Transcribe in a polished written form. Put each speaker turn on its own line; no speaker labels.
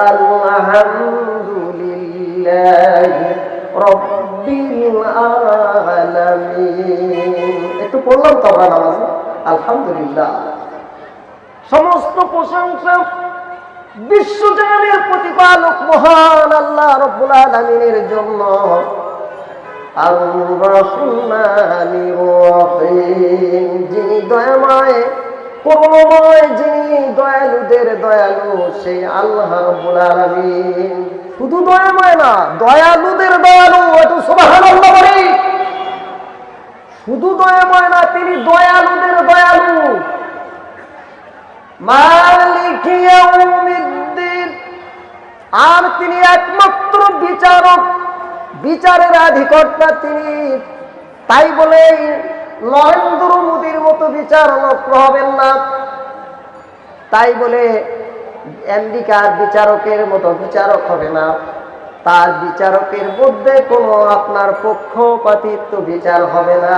আলহামদুলিল্লাহি রাব্বিল আলামিন। একটু পড়লাম তো আমরা নামাজে আলহামদুলিল্লাহ। সমস্ত প্রশংসা বিশ্বজাহানের প্রতিপালক মহান আল্লাহ রাব্বুল আলামিনের জন্য। আর রহমানির রহিম, যিনি দয়াময় করুণাময়, যিনি দয়ালুদের দয়ালু, সেই আল্লাহ রাব্বুল আলামিন। শুধু দয়াময় না, দয়ালুদের দয়ালু। একটু সুবহানাল্লাহ বলি। শুধু দয়াময় না, তিনি দয়ালুদের দয়ালু। মালিক ইয়াউমিদ্দিন, আর তিনি একমাত্র বিচারক, বিচারের অধিকর্তা তিনি। তাই বলে নরেন্দ্র মোদীর মতো বিচারক হবেন না, তাই বলে আমেরিকার বিচারকের মতো বিচারক হবে না। তার বিচারকের মধ্যে কোনো আপনার পক্ষপাতিত্ব বিচার হবে না।